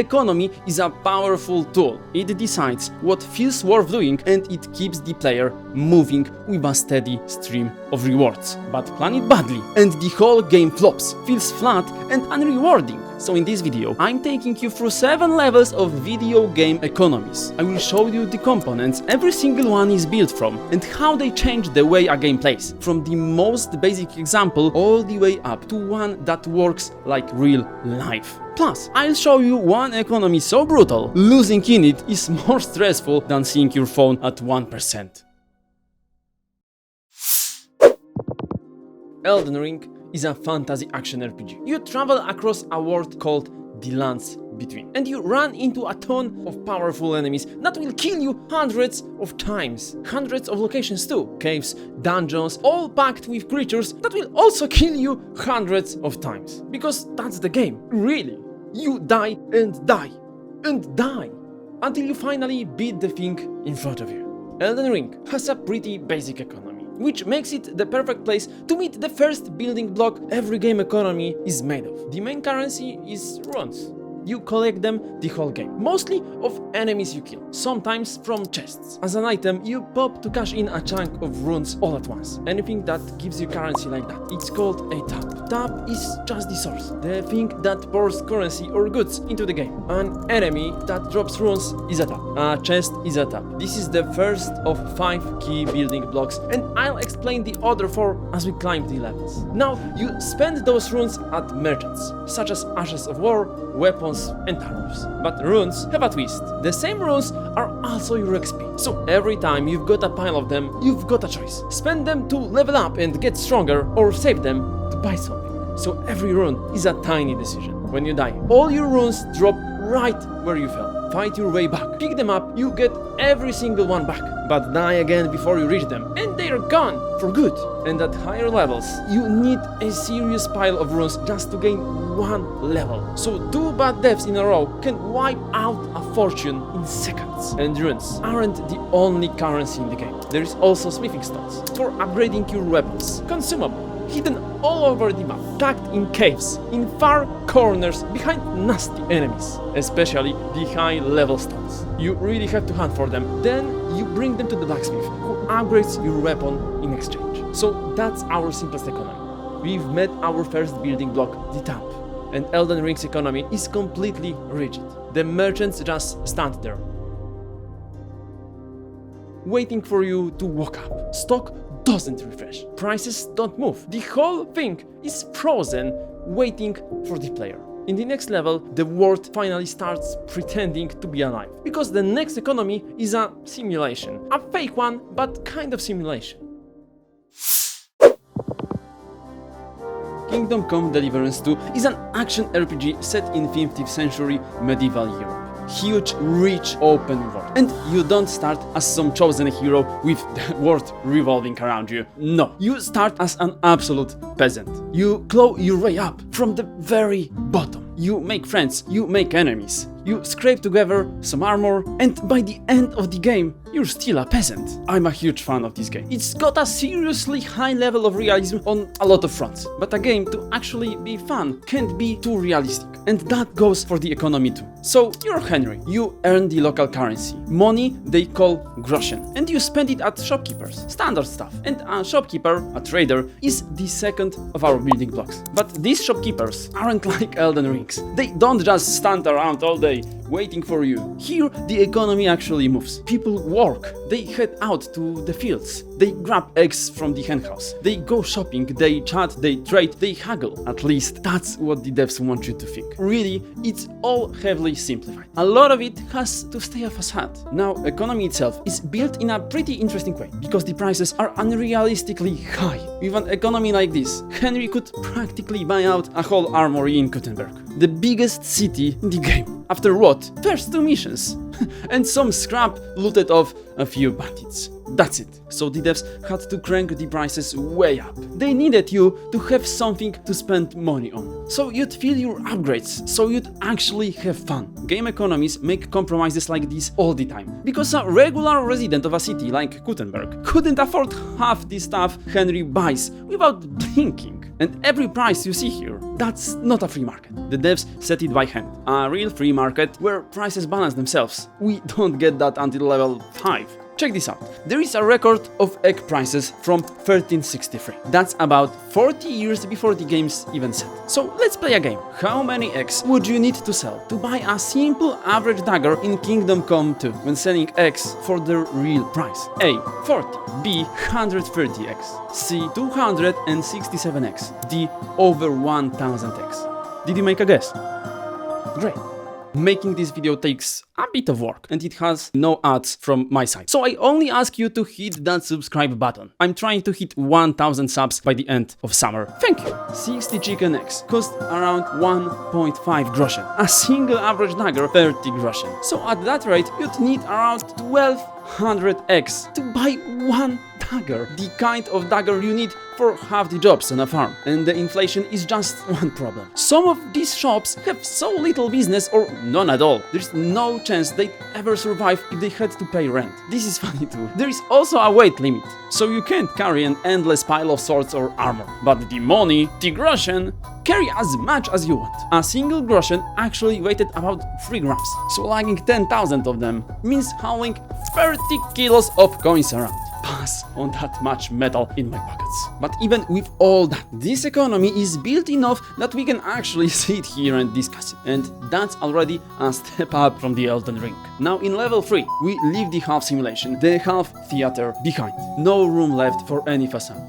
Economy is a powerful tool. It decides what feels worth doing and it keeps the player moving with a steady stream of rewards. But plan it badly and the whole game flops, feels flat and unrewarding. So in this video, I'm taking you through 7 levels of video game economies. I will show you the components every single one is built from and how they change the way a game plays. From the most basic example all the way up to one that works like real life. Plus, I'll show you one economy so brutal, losing in it is more stressful than seeing your phone at 1%. Elden Ring is a fantasy action RPG. You travel across a world called the Lands Between, and you run into a ton of powerful enemies that will kill you hundreds of times. Hundreds of locations too. Caves, dungeons, all packed with creatures that will also kill you hundreds of times. Because that's the game, really. You die and die and die until you finally beat the thing in front of you. Elden Ring has a pretty basic economy, which makes it the perfect place to meet the first building block every game economy is made of. The main currency is runes. You collect them the whole game, mostly of enemies you kill, sometimes from chests. As an item, you pop to cash in a chunk of runes all at once. Anything that gives you currency like that, it's called a tap. Tap is just the source, the thing that pours currency or goods into the game. An enemy that drops runes is a tap. A chest is a tap. This is the first of 5 key building blocks, and I'll explain the other 4 as we climb the levels. Now, you spend those runes at merchants, such as Ashes of War, weapons, and arrows. But runes have a twist. The same runes are also your XP. So every time you've got a pile of them, you've got a choice. Spend them to level up and get stronger, or save them to buy something. So every rune is a tiny decision. When you die, all your runes drop right where you fell. Fight your way back. Pick them up, you get every single one back. But die again before you reach them, and they are gone for good. And at higher levels, you need a serious pile of runes just to gain 1 level. So 2 bad deaths in a row can wipe out a fortune in seconds. And runes aren't the only currency in the game. There is also smithing stones for upgrading your weapons. Consumable, hidden all over the map, tucked in caves, in far corners behind nasty enemies, especially the high level stones. You really have to hunt for them, then you bring them to the blacksmith, who upgrades your weapon in exchange. So that's our simplest economy. We've met our first building block, the tap, and Elden Ring's economy is completely rigid. The merchants just stand there, waiting for you to walk up. Stock doesn't refresh. Prices don't move. The whole thing is frozen, waiting for the player. In the next level, the world finally starts pretending to be alive, because the next economy is a simulation. A fake one, but kind of simulation. Kingdom Come Deliverance 2 is an action RPG set in 15th century medieval Europe. Huge, rich, open world. And you don't start as some chosen hero with the world revolving around you. No, you start as an absolute peasant. You claw your way up from the very bottom. You make friends, you make enemies, you scrape together some armor, and by the end of the game, you're still a peasant. I'm a huge fan of this game. It's got a seriously high level of realism on a lot of fronts, but a game to actually be fun can't be too realistic, and that goes for the economy too. So you're Henry, you earn the local currency, money they call groschen, and you spend it at shopkeepers, standard stuff. And a shopkeeper, a trader, is the second of our building blocks. But these shopkeepers aren't like Elden Rings. They don't just stand around all day waiting for you. Here, the economy actually moves. People work, they head out to the fields, they grab eggs from the henhouse, they go shopping, they chat, they trade, they haggle. At least that's what the devs want you to think. Really, it's all heavily simplified. A lot of it has to stay a facade. Now, economy itself is built in a pretty interesting way, because the prices are unrealistically high. With an economy like this, Henry could practically buy out a whole armory in Gutenberg, the biggest city in the game. After what? First 2 missions. And some scrap looted off a few bandits. That's it. So the devs had to crank the prices way up. They needed you to have something to spend money on. So you'd fill your upgrades, so you'd actually have fun. Game economies make compromises like this all the time, because a regular resident of a city like Gutenberg couldn't afford half the stuff Henry buys without blinking. And every price you see here, that's not a free market. The devs set it by hand. A real free market where prices balance themselves. We don't get that until level 5. Check this out. There is a record of egg prices from 1363. That's about 40 years before the game's even set. So let's play a game. How many eggs would you need to sell to buy a simple average dagger in Kingdom Come 2 when selling eggs for their real price? A. 40. B. 130 eggs. C. 267 eggs. D. Over 1000 eggs. Did you make a guess? Great. Making this video takes a bit of work and it has no ads from my side. So I only ask you to hit that subscribe button. I'm trying to hit 1000 subs by the end of summer. Thank you. 60 chicken eggs cost around 1.5 groschen. A single average dagger 30 groschen. So at that rate you'd need around 1200 eggs to buy one dagger. The kind of dagger you need for half the jobs on a farm. And the inflation is just one problem. Some of these shops have so little business or none at all. There's no chance they'd ever survive if they had to pay rent. This is funny too. There is also a weight limit, so you can't carry an endless pile of swords or armor. But the money, the groschen, carry as much as you want. A single groschen actually weighted about 3 grams, so lugging 10,000 of them means hauling 30 kilos of coins around. Pass on that much metal in my pockets. But even with all that, this economy is built enough that we can actually sit here and discuss it. And that's already a step up from the Elden Ring. Now in level 3, we leave the half simulation, the half theater behind. No room left for any facade.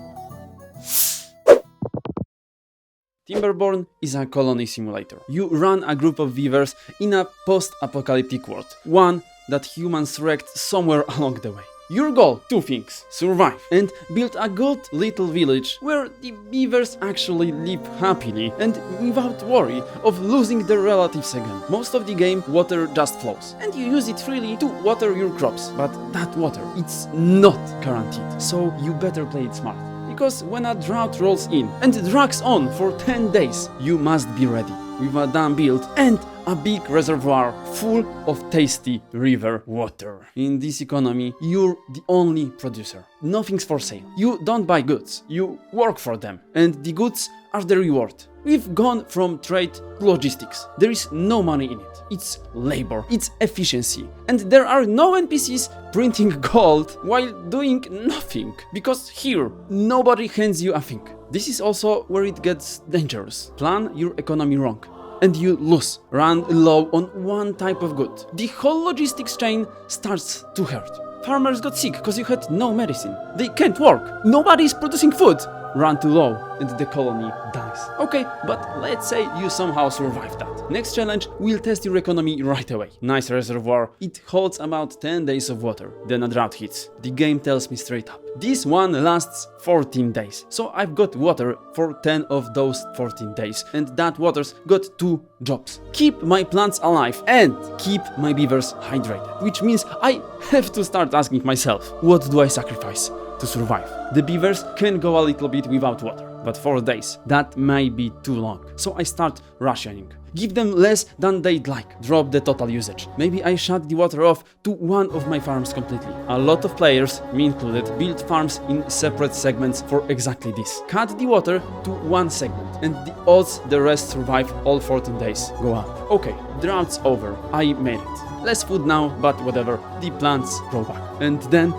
Timberborn is a colony simulator. You run a group of weavers in a post-apocalyptic world, one that humans wrecked somewhere along the way. Your goal, 2 things: survive and build a good little village where the beavers actually live happily and without worry of losing their relatives again. Most of the game, water just flows and you use it freely to water your crops, but that water, it's not guaranteed, so you better play it smart. Because when a drought rolls in and drags on for 10 days, you must be ready with a dam built and a big reservoir full of tasty river water. In this economy, you're the only producer. Nothing's for sale. You don't buy goods, you work for them, and the goods are the reward. We've gone from trade to logistics. There is no money in it. It's labor, it's efficiency. And there are no NPCs printing gold while doing nothing. Because here, nobody hands you a thing. This is also where it gets dangerous. Plan your economy wrong and you lose. Run low on one type of good. The whole logistics chain starts to hurt. Farmers got sick because you had no medicine. They can't work. Nobody is producing food. Run too low and the colony dies. Okay, but let's say you somehow survived that. Next challenge, we'll test your economy right away. Nice reservoir. It holds about 10 days of water. Then a drought hits. The game tells me straight up. This one lasts 14 days. So I've got water for 10 of those 14 days. And that water's got 2 jobs. Keep my plants alive and keep my beavers hydrated. Which means I have to start asking myself, what do I sacrifice to survive? The beavers can go a little bit without water, but 4 days, that may be too long. So I start rationing. Give them less than they'd like. Drop the total usage. Maybe I shut the water off to one of my farms completely. A lot of players, me included, build farms in separate segments for exactly this. Cut the water to one segment and the odds the rest survive all 14 days go up. Okay, drought's over. I made it. Less food now, but whatever. The plants grow back. And then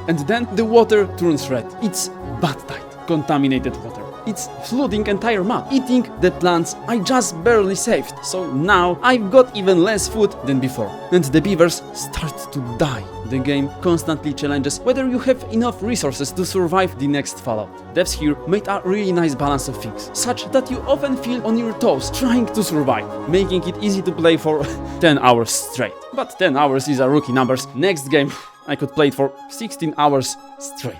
the water turns red. It's bad tide. Contaminated water. It's flooding entire map, eating the plants I just barely saved. So now I've got even less food than before. And the beavers start to die. The game constantly challenges whether you have enough resources to survive the next fallout. Devs here made a really nice balance of things, such that you often feel on your toes trying to survive, making it easy to play for 10 hours straight. But 10 hours is a rookie numbers. Next game, I could play it for 16 hours straight.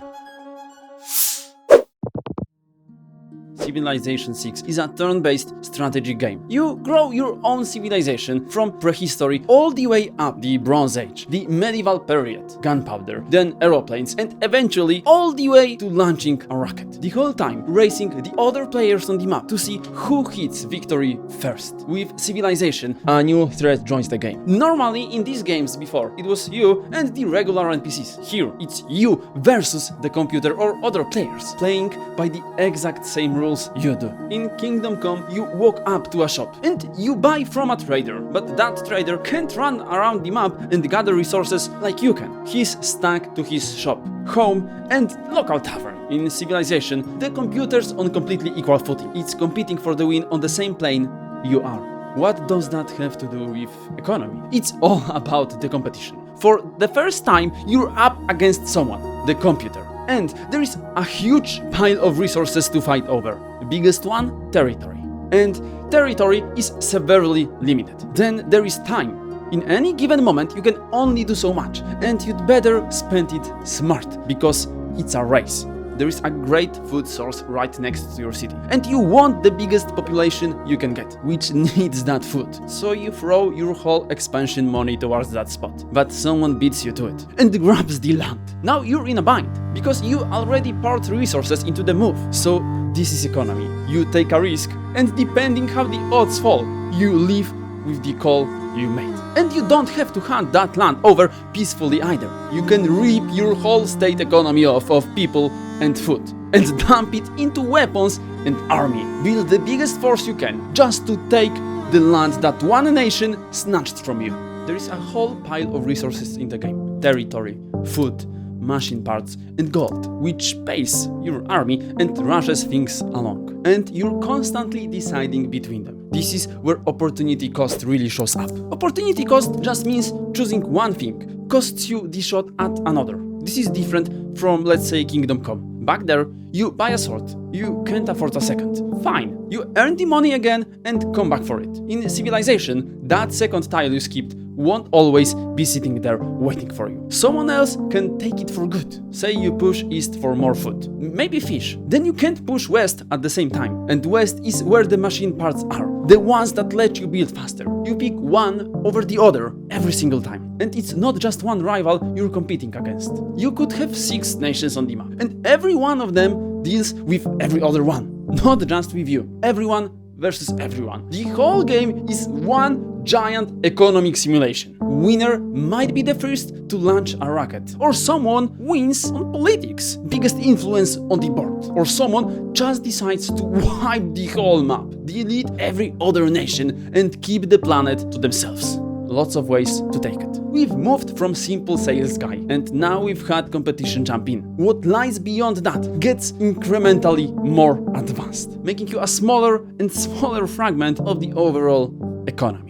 Civilization 6 is a turn-based strategy game. You grow your own civilization from prehistory all the way up the Bronze Age, the medieval period, gunpowder, then aeroplanes, and eventually all the way to launching a rocket. The whole time racing the other players on the map to see who hits victory first. With Civilization, a new threat joins the game. Normally in these games before, it was you and the regular NPCs. Here, it's you versus the computer or other players, playing by the exact same rules controls you do. In Kingdom Come, you walk up to a shop and you buy from a trader, but that trader can't run around the map and gather resources like you can. He's stuck to his shop, home, and local tavern. In Civilization, the computer's on completely equal footing. It's competing for the win on the same plane you are. What does that have to do with economy? It's all about the competition. For the first time, you're up against someone, the computer. And there is a huge pile of resources to fight over. The biggest one, territory. And territory is severely limited. Then there is time. In any given moment, you can only do so much, and you'd better spend it smart, because it's a race. There is a great food source right next to your city, and you want the biggest population you can get, which needs that food. So you throw your whole expansion money towards that spot, but someone beats you to it and grabs the land. Now you're in a bind, because you already poured resources into the move. So this is economy. You take a risk, and depending how the odds fall, you leave with the call you made. And you don't have to hand that land over peacefully either. You can rip your whole state economy off of people and food, and dump it into weapons and army. Build the biggest force you can, just to take the land that one nation snatched from you. There is a whole pile of resources in the game. Territory, food, machine parts, and gold, which pays your army and rushes things along. And you're constantly deciding between them. This is where opportunity cost really shows up. Opportunity cost just means choosing one thing costs you the shot at another. This is different from, let's say, Kingdom Come. Back there, you buy a sword. You can't afford a second. Fine. You earn the money again and come back for it. In Civilization, that second tile you skipped won't always be sitting there waiting for you. Someone else can take it for good. Say you push east for more food, maybe fish. Then you can't push west at the same time. And west is where the machine parts are, the ones that let you build faster. You pick one over the other every single time. And it's not just one rival you're competing against. You could have 6 nations on the map, and every one of them deals with every other one. Not just with you. Everyone versus everyone. The whole game is one giant economic simulation. Winner might be the first to launch a rocket, or someone wins on politics, biggest influence on the board, or someone just decides to wipe the whole map, delete every other nation, and keep the planet to themselves. Lots of ways to take it. We've moved from simple sales guy, and now we've had competition jump in. What lies beyond that gets incrementally more advanced, making you a smaller and smaller fragment of the overall economy.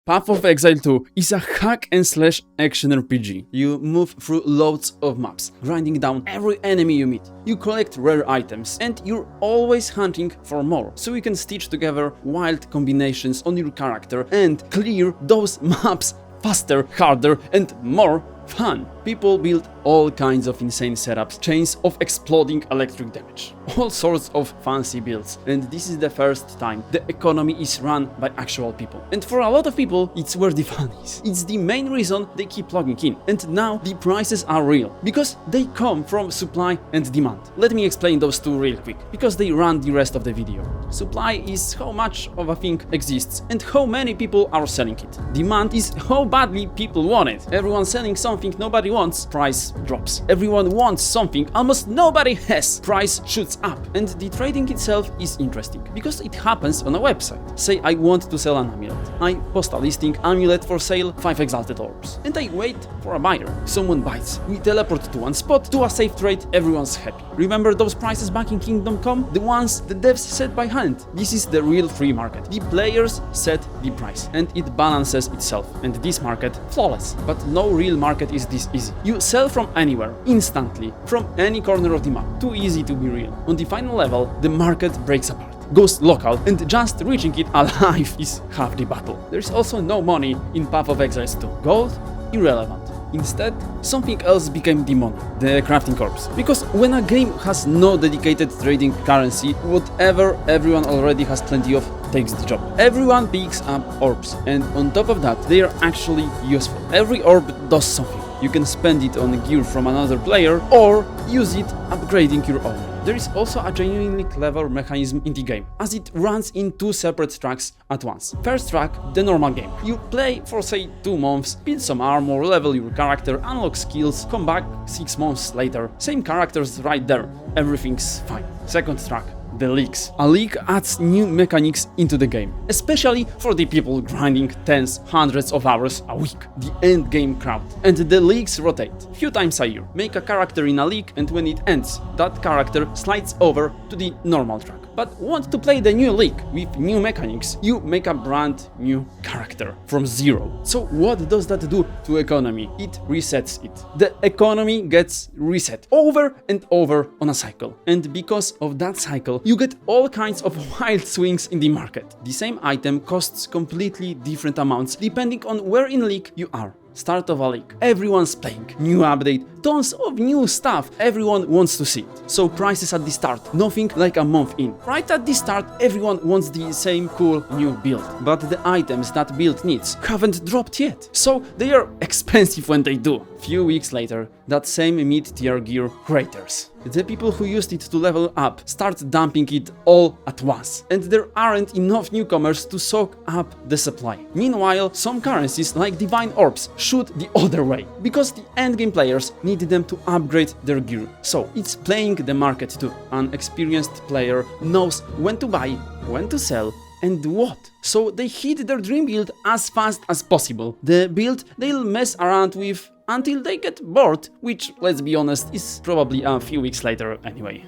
Path of Exile 2 is a hack-and-slash action RPG. You move through loads of maps, grinding down every enemy you meet. You collect rare items, and you're always hunting for more, so you can stitch together wild combinations on your character and clear those maps faster, harder, and more fun. People build all kinds of insane setups, chains of exploding electric damage, all sorts of fancy builds, and this is the first time the economy is run by actual people. And for a lot of people, it's where the fun is. It's the main reason they keep logging in, and now the prices are real, because they come from supply and demand. Let me explain those two real quick, because they run the rest of the video. Supply is how much of a thing exists and how many people are selling it. Demand is how badly people want it. Everyone selling something nobody wants, price drops. Everyone wants something almost nobody has, price shoots up. And the trading itself is interesting, because it happens on a website. Say I want to sell an amulet. I post a listing, amulet for sale, 5 exalted orbs. And I wait for a buyer. Someone buys. We teleport to one spot, to a safe trade, everyone's happy. Remember those prices back in Kingdom Come? The ones the devs set by hand. This is the real free market. The players set the price, and it balances itself. And this market, flawless. But no real market is this easy. You sell from anywhere, instantly, from any corner of the map. Too easy to be real. On the final level, the market breaks apart, goes local, and just reaching it alive is half the battle. There's also no money in Path of Exile 2. Gold? Irrelevant. Instead, something else became the money, the crafting corps. Because when a game has no dedicated trading currency, whatever everyone already has plenty of takes the job. Everyone picks up orbs, and on top of that, they are actually useful. Every orb does something. You can spend it on gear from another player or use it upgrading your own. There is also a genuinely clever mechanism in the game, as it runs in 2 separate tracks at once. First track, the normal game. You play for say 2 months, build some armor, level your character, unlock skills, come back 6 months later, same characters right there, everything's fine. Second track, the leaks. A leak adds new mechanics into the game, especially for the people grinding tens, hundreds of hours a week, the end game crowd. And the leaks rotate few times a year. Make a character in a leak, and when it ends, that character slides over to the normal track. But want to play the new leak with new mechanics, you make a brand new character from zero. So what does that do to economy? It resets it. The economy gets reset over and over on a cycle. And because of that cycle, you get all kinds of wild swings in the market. The same item costs completely different amounts depending on where in league you are. Start of a league. Everyone's playing. New update. Tons of new stuff. Everyone wants to see it. So prices at the start. Nothing like a month in. Right at the start, everyone wants the same cool new build. But the items that build needs haven't dropped yet. So they are expensive when they do. Few weeks later, that same mid-tier gear craters. The people who used it to level up start dumping it all at once, and there aren't enough newcomers to soak up the supply. Meanwhile, some currencies like divine orbs shoot the other way, because the endgame players need them to upgrade their gear. So it's playing the market too. An experienced player knows when to buy, when to sell, and what. So they hit their dream build as fast as possible. The build they'll mess around with until they get bored, which, let's be honest, is probably a few weeks later anyway.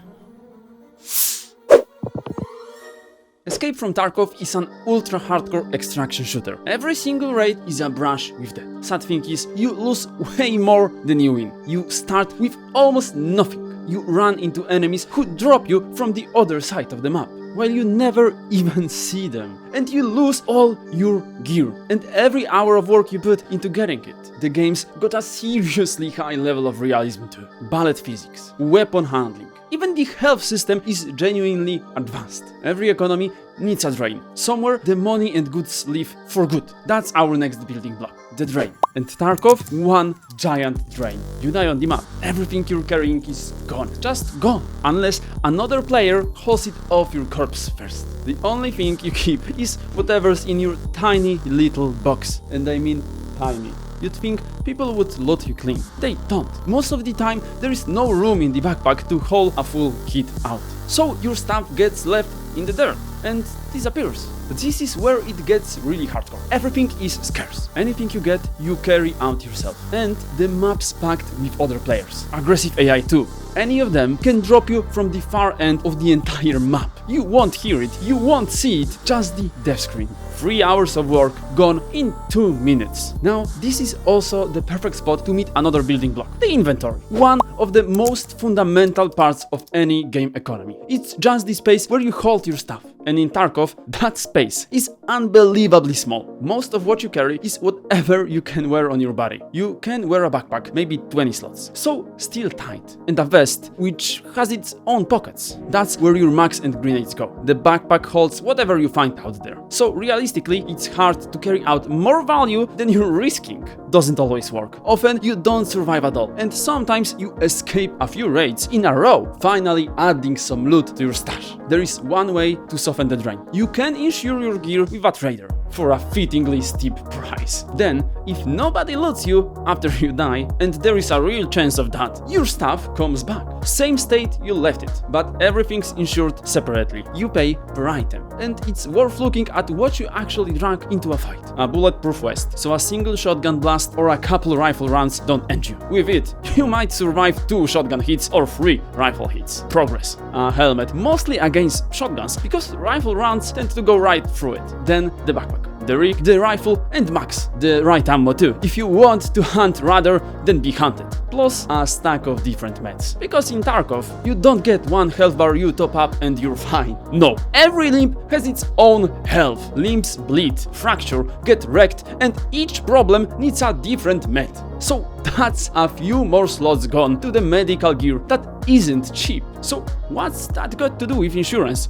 Escape from Tarkov is an ultra-hardcore extraction shooter. Every single raid is a brush with death. Sad thing is, you lose way more than you win. You start with almost nothing. You run into enemies who drop you from the other side of the map, while you never even see them. And you lose all your gear, and every hour of work you put into getting it. The game's got a seriously high level of realism too. Bullet physics, weapon handling. Even the health system is genuinely advanced. Every economy needs a drain. Somewhere the money and goods live for good. That's our next building block, the drain. And Tarkov, one giant drain. You die on the map. Everything you're carrying is gone. Just gone. Unless another player hauls it off your corpse first. The only thing you keep is whatever's in your tiny little box. And I mean tiny. You'd think people would loot you clean. They don't. Most of the time, there is no room in the backpack to haul a full kit out. So your stuff gets left in the dirt and disappears. This is where it gets really hardcore. Everything is scarce. Anything you get, you carry out yourself. And the map's packed with other players. Aggressive AI too. Any of them can drop you from the far end of the entire map. You won't hear it, you won't see it, just the death screen. 3 hours of work gone in 2 minutes. Now, this is also the perfect spot to meet another building block, the inventory. One of the most fundamental parts of any game economy. It's just the space where you hold your stuff. And in Tarkov, that space is unbelievably small. Most of what you carry is whatever you can wear on your body. You can wear a backpack, maybe 20 slots, so still tight. And a vest, which has its own pockets. That's where your mags and grenades go. The backpack holds whatever you find out there. So realistically, it's hard to carry out more value than you're risking. Doesn't always work. Often you don't survive at all, and sometimes you escape a few raids in a row, finally adding some loot to your stash. There is one way to soften the drain. You can insure your gear with a trader for a fittingly steep price. Then, if nobody loots you after you die, and there is a real chance of that, your stuff comes back. Same state you left it, but everything's insured separately. You pay per item, and it's worth looking at what you actually drag into a fight. A bulletproof vest, so a single shotgun blast or a couple rifle rounds don't end you. With it, you might survive 2 shotgun hits or 3 rifle hits. Progress. A helmet, mostly against shotguns, because rifle rounds tend to go right through it. Then the backpack, the rig, the rifle, and max, the right ammo too, if you want to hunt rather than be hunted. Plus a stack of different meds. Because in Tarkov, you don't get one health bar you top up and you're fine. No, every limb has its own health. Limbs bleed, fracture, get wrecked, and each problem needs a different med. So that's a few more slots gone to the medical gear that isn't cheap. So what's that got to do with insurance?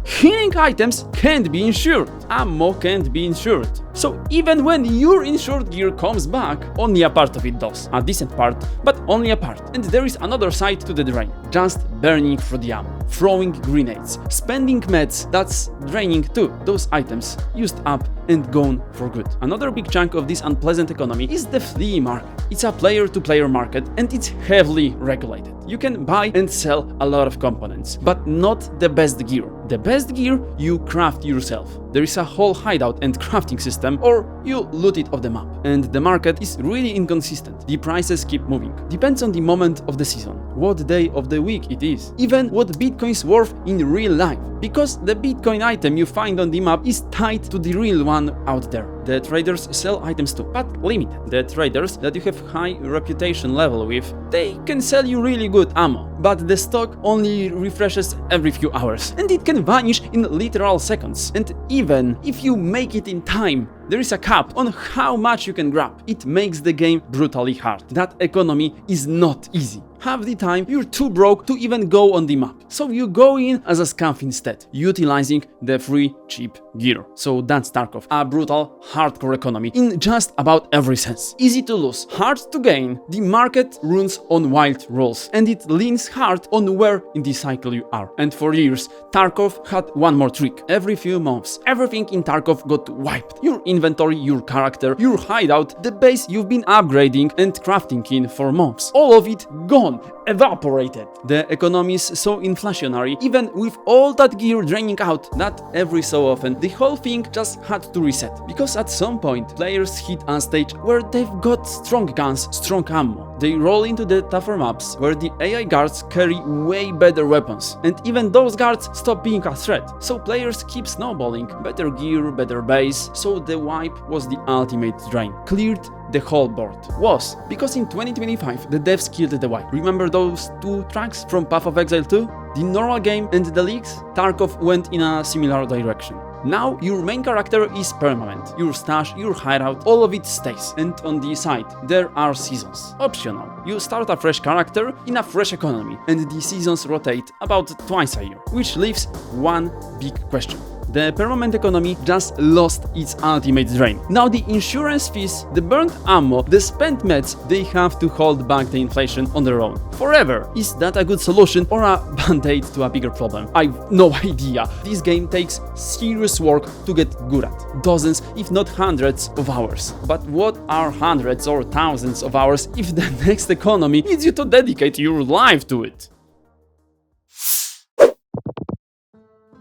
Healing items can't be insured. Ammo can't be insured. So even when your insured gear comes back, only a part of it does. A decent part, but only a part. And there is another side to the drain. Just burning through the ammo, throwing grenades, spending meds, that's draining too. Those items used up and gone for good. Another big chunk of this unpleasant economy is the flea market. It's a player-to-player market and it's heavily regulated. You can buy and sell a lot of components, but not the best gear. The best gear you craft yourself. There is a whole hideout and crafting system, or you loot it off the map. And the market is really inconsistent. The prices keep moving. Depends on the moment of the season, what day of the week it is, even what Bitcoin's worth in real life. Because the Bitcoin item you find on the map is tied to the real one out there. The traders sell items too, but limited. The traders that you have high reputation level with, they can sell you really good ammo, but the stock only refreshes every few hours, and it can vanish in literal seconds. And even if you make it in time, there is a cap on how much you can grab. It makes the game brutally hard. That economy is not easy. Half the time you're too broke to even go on the map. So you go in as a scamp instead, utilizing the free cheap gear. So that's Tarkov, a brutal, hardcore economy in just about every sense. Easy to lose, hard to gain, the market runs on wild rules, and it leans hard on where in the cycle you are. And for years, Tarkov had one more trick. Every few months, everything in Tarkov got wiped. Your inventory, your character, your hideout, the base you've been upgrading and crafting in for months. All of it gone. Evaporated. The economy is so inflationary, even with all that gear draining out, that every so often the whole thing just had to reset. Because at some point, players hit a stage where they've got strong guns, strong ammo. They roll into the tougher maps where the AI guards carry way better weapons, and even those guards stop being a threat. So players keep snowballing, better gear, better base, so the wipe was the ultimate drain. Cleared the whole board. Was because in 2025 the devs killed the wipe. Remember those two tracks from Path of Exile 2? The normal game and the leaks? Tarkov went in a similar direction. Now your main character is permanent. Your stash, your hideout, all of it stays. And on the side, there are seasons. Optional. You start a fresh character in a fresh economy, and the seasons rotate about twice a year. Which leaves one big question. The permanent economy just lost its ultimate drain. Now the insurance fees, the burnt ammo, the spent meds, they have to hold back the inflation on their own. Forever. Is that a good solution or a band-aid to a bigger problem? I've no idea. This game takes serious work to get good at. Dozens, if not hundreds of hours. But what are hundreds or thousands of hours if the next economy needs you to dedicate your life to it?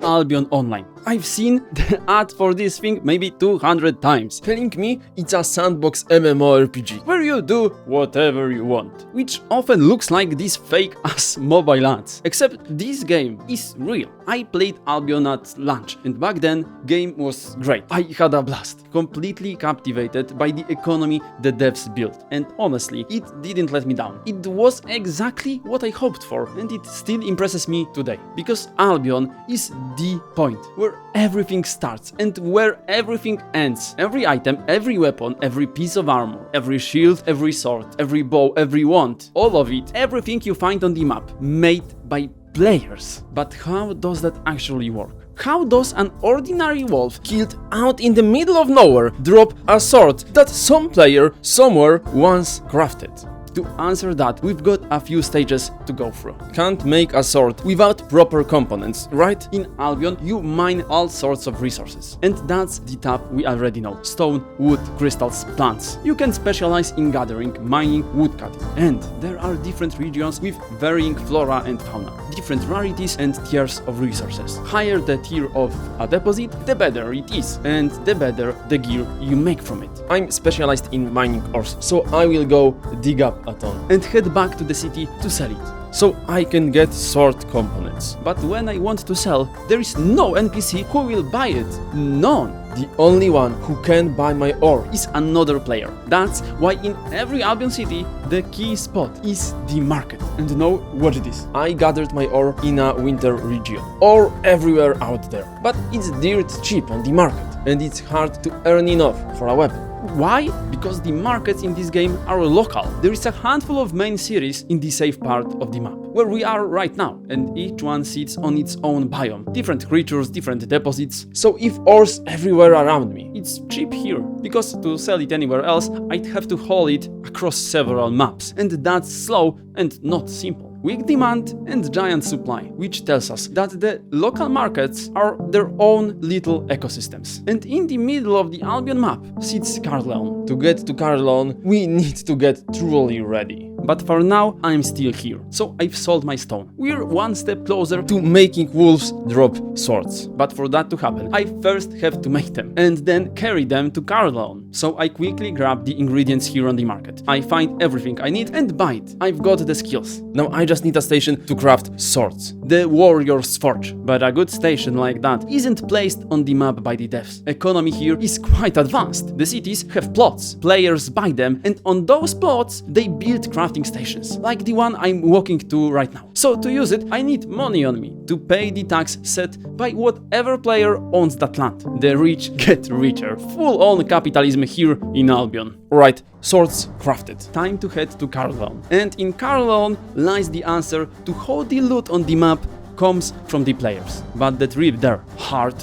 Albion Online. I've seen the ad for this thing maybe 200 times, telling me it's a sandbox MMORPG where you do whatever you want, which often looks like these fake-ass mobile ads. Except this game is real. I played Albion at launch, and back then, game was great. I had a blast, completely captivated by the economy the devs built, and honestly, it didn't let me down. It was exactly what I hoped for, and it still impresses me today, because Albion is the point where everything starts and where everything ends. Every item, every weapon, every piece of armor, every shield, every sword, every bow, every wand, all of it, everything you find on the map, made by players. But how does that actually work? How does an ordinary wolf killed out in the middle of nowhere drop a sword that some player somewhere once crafted? To answer that, we've got a few stages to go through. Can't make a sword without proper components, right? In Albion, you mine all sorts of resources. And that's the type we already know. Stone, wood, crystals, plants. You can specialize in gathering, mining, woodcutting. And there are different regions with varying flora and fauna, different rarities and tiers of resources. Higher the tier of a deposit, the better it is, and the better the gear you make from it. I'm specialized in mining ores, so I will go dig up a ton and head back to the city to sell it, so I can get sword components. But when I want to sell, there is no NPC who will buy it. None. The only one who can buy my ore is another player. That's why in every Albion city, the key spot is the market. And know what it is. I gathered my ore in a winter region, or everywhere out there. But it's dirt cheap on the market. and it's hard to earn enough for a weapon. Why? Because the markets in this game are local. There is a handful of main cities in the safe part of the map, where we are right now, and each one sits on its own biome. Different creatures, different deposits. So if ores everywhere around me, It's cheap here, because to sell it anywhere else, I'd have to haul it across several maps, and that's slow and not simple. Weak demand and giant supply, which tells us that the local markets are their own little ecosystems. And in the middle of the Albion map sits Carleon. to get to Carleon, we need to get truly ready. But for now, I'm still here, so I've sold my stone. We're one step closer To making wolves drop swords. But for that to happen, I first have to make them, and then carry them to Carleon. So I quickly grab the ingredients here on the market. I find everything I need and buy it. I've got the skills. Now I just need a station to craft swords. The Warrior's Forge. But a good station like that isn't placed on the map by the devs. Economy here is quite advanced. The cities have plots. Players buy them, and on those plots, they build crafting stations, like the one I'm walking to right now. So to use it, I need money on me to pay the tax set by whatever player owns that land. The rich get richer. Full-on capitalism here in Albion. Right, swords crafted. Time to head to Carleon. And in Carleon lies the answer to how the loot on the map comes from the players. But the trip there, hard,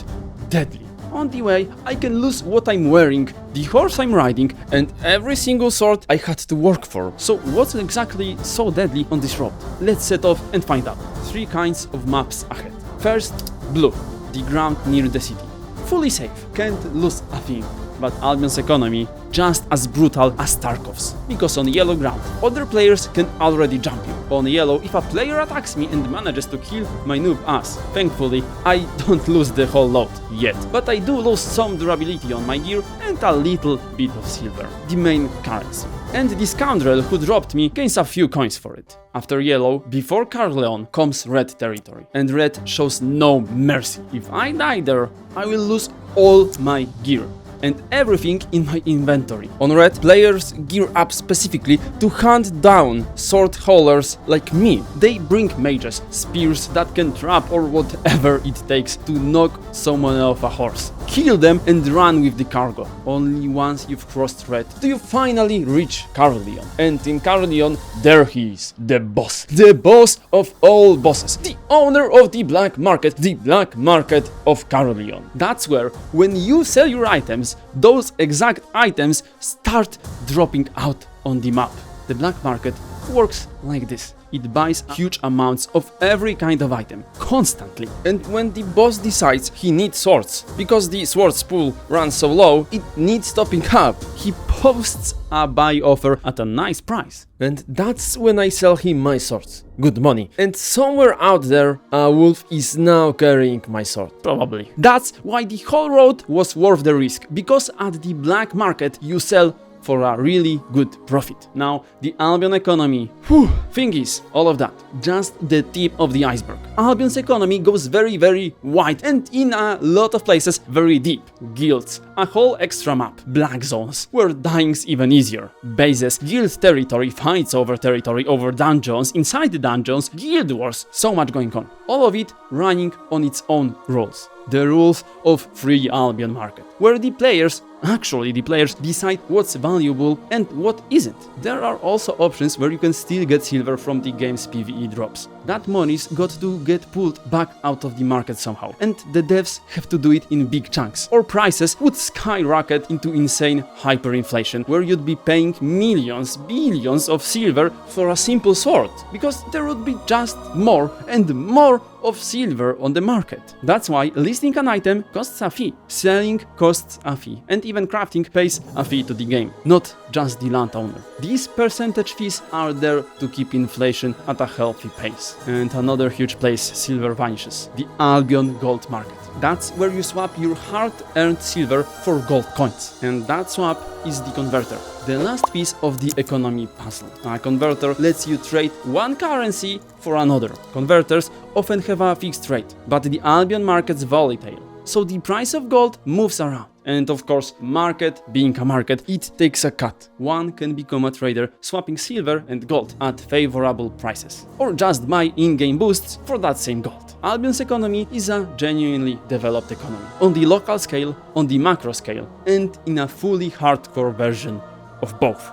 deadly. On the way, I can lose what I'm wearing, the horse I'm riding, And every single sword I had to work for. so what's exactly so deadly on this road? Let's set off and find out. 3 kinds of maps ahead. First, blue, the ground near the city. Fully safe, can't lose a thing. But Albion's economy just as brutal as Tarkov's, because on yellow ground, other players can already jump you. On yellow, if a player attacks me and manages to kill my noob ass, thankfully, I don't lose the whole load yet. But I do lose some durability on my gear and a little bit of silver, the main currency. And the scoundrel who dropped me gains a few coins for it. After yellow, before Carleon, comes red territory. And red shows no mercy. If I die there, I will lose all my gear and everything in my inventory. On red, players gear up specifically to hunt down sword haulers like me. They bring mages, spears that can trap or whatever it takes to knock someone off a horse. Kill them and run with the cargo. Only once you've crossed red Do you finally reach Carleon? And in Carleon, there he is, the boss. The boss of all bosses. The owner of the black market of Carleon. That's where, when you sell your items, those exact items start dropping out on the map. The black market works like this. It buys huge amounts of every kind of item, constantly. And when the boss decides he needs swords, because the swords pool runs so low, it needs topping up. He posts a buy offer at a nice price. And that's when I sell him my swords. Good money. And somewhere out there, a wolf is now carrying my sword. Probably. That's why the whole road was worth the risk, because at the black market you sell for a really good profit. Now, the Albion economy, thingies, all of that, just the tip of the iceberg. Albion's economy goes very, very wide and in a lot of places very deep. Guilds, a whole extra map, black zones, where dying's even easier. Bases, guild territory, fights over territory, over dungeons, inside the dungeons, guild wars, so much going on. All of it running on its own rules. The rules of free Albion market, where the players decide what's valuable and what isn't. There are also options where you can still get silver from the game's PvE drops. That money's got to get pulled back out of the market somehow, and the devs have to do it in big chunks, or prices would skyrocket into insane hyperinflation, where you'd be paying millions, billions of silver for a simple sword, because there would be just more and more of silver on the market. That's why listing an item costs a fee, selling costs a fee, and even crafting pays a fee to the game, not just the landowner. These percentage fees are there to keep inflation at a healthy pace. And another huge place silver vanishes, the Albion gold market. That's where you swap your hard-earned silver for gold coins. And that swap is the converter, the last piece of the economy puzzle. A converter lets you trade one currency for another. Converters often have a fixed rate, but the Albion market's volatile, so the price of gold moves around. And of course, market being a market, it takes a cut. One can become a trader swapping silver and gold at favorable prices, or just buy in-game boosts for that same gold. Albion's economy is a genuinely developed economy. On the local scale, on the macro scale, and in a fully hardcore version of both.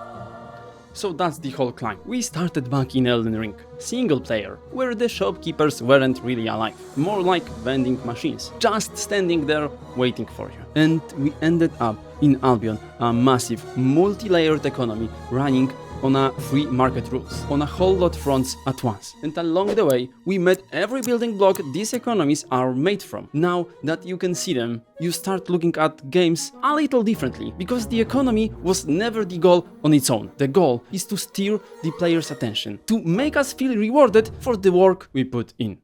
So that's the whole climb. We started back in Elden Ring, single player, where the shopkeepers weren't really alive, more like vending machines, just standing there waiting for you. And we ended up in Albion, a massive, multi-layered economy running on a free market rules, on a whole lot fronts at once. And along the way, we met every building block these economies are made from. Now that you can see them, you start looking at games a little differently, because the economy was never the goal on its own. The goal is to steer the player's attention, to make us feel rewarded for the work we put in.